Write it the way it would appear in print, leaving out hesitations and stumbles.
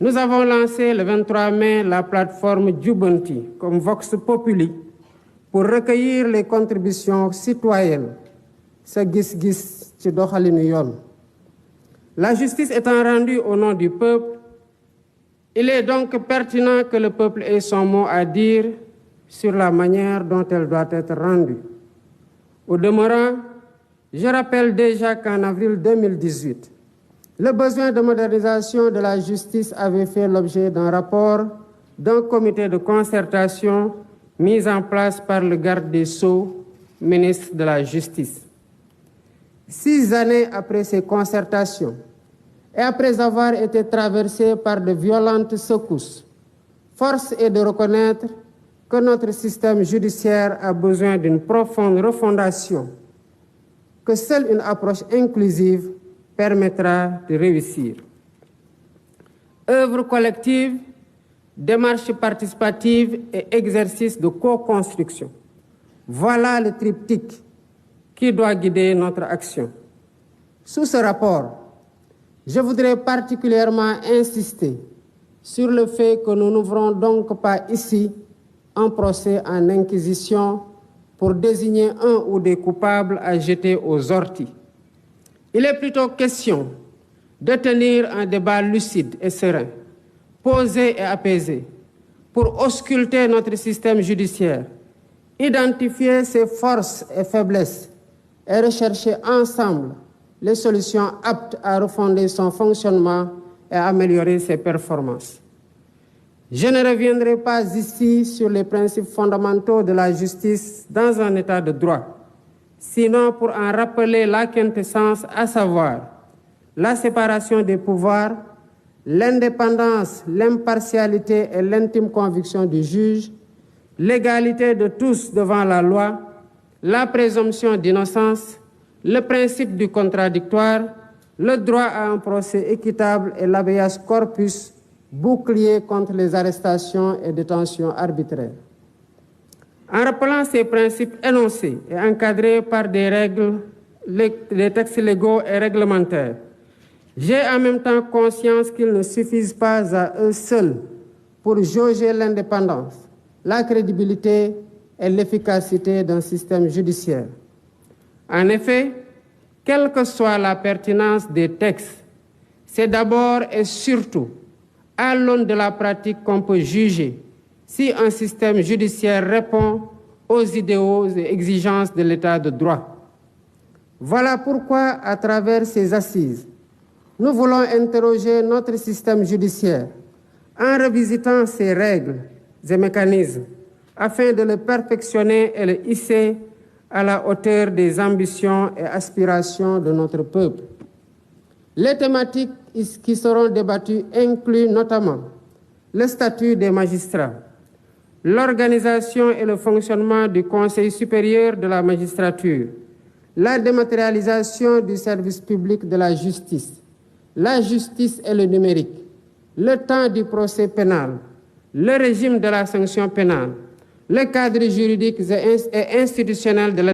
Nous avons lancé le 23 mai la plateforme Jubanti comme Vox Populi pour recueillir les contributions citoyennes. Sa gis-gis ci doxalinu yoon. La justice étant rendue au nom du peuple, il est donc pertinent que le peuple ait son mot à dire sur la manière dont elle doit être rendue. Au demeurant, je rappelle déjà qu'en avril 2018, le besoin de modernisation de la justice avait fait l'objet d'un rapport d'un comité de concertation mis en place par le garde des Sceaux, ministre de la Justice. 6 années après ces concertations, et après avoir été traversée par de violentes secousses, force est de reconnaître que notre système judiciaire a besoin d'une profonde refondation, que seule une approche inclusive permettra de réussir. Œuvre collective, démarche participative et exercice de co-construction. Voilà le triptyque qui doit guider notre action. Sous ce rapport, je voudrais particulièrement insister sur le fait que nous n'ouvrons donc pas ici un procès en inquisition pour désigner un ou des coupables à jeter aux orties. Il est plutôt question de tenir un débat lucide et serein, posé et apaisé, pour ausculter notre système judiciaire, identifier ses forces et faiblesses et rechercher ensemble les solutions aptes à refonder son fonctionnement et à améliorer ses performances. Je ne reviendrai pas ici sur les principes fondamentaux de la justice dans un état de droit, sinon pour en rappeler la quintessence, à savoir la séparation des pouvoirs, l'indépendance, l'impartialité et l'intime conviction du juge, l'égalité de tous devant la loi, la présomption d'innocence, le principe du contradictoire, le droit à un procès équitable et l'habeas corpus, bouclier contre les arrestations et détentions arbitraires. En rappelant ces principes énoncés et encadrés par des règles, des textes légaux et réglementaires, j'ai en même temps conscience qu'ils ne suffisent pas à eux seuls pour jauger l'indépendance, la crédibilité et l'efficacité d'un système judiciaire. En effet, quelle que soit la pertinence des textes, c'est d'abord et surtout à l'aune de la pratique qu'on peut juger si un système judiciaire répond aux idéaux et exigences de l'état de droit. Voilà pourquoi, à travers ces assises, nous voulons interroger notre système judiciaire en revisitant ses règles et mécanismes afin de le perfectionner et le hisser à la hauteur des ambitions et aspirations de notre peuple. Les thématiques qui seront débattues incluent notamment le statut des magistrats, l'organisation et le fonctionnement du Conseil supérieur de la magistrature, la dématérialisation du service public de la justice et le numérique, le temps du procès pénal, le régime de la sanction pénale, le cadre juridique et institutionnel de la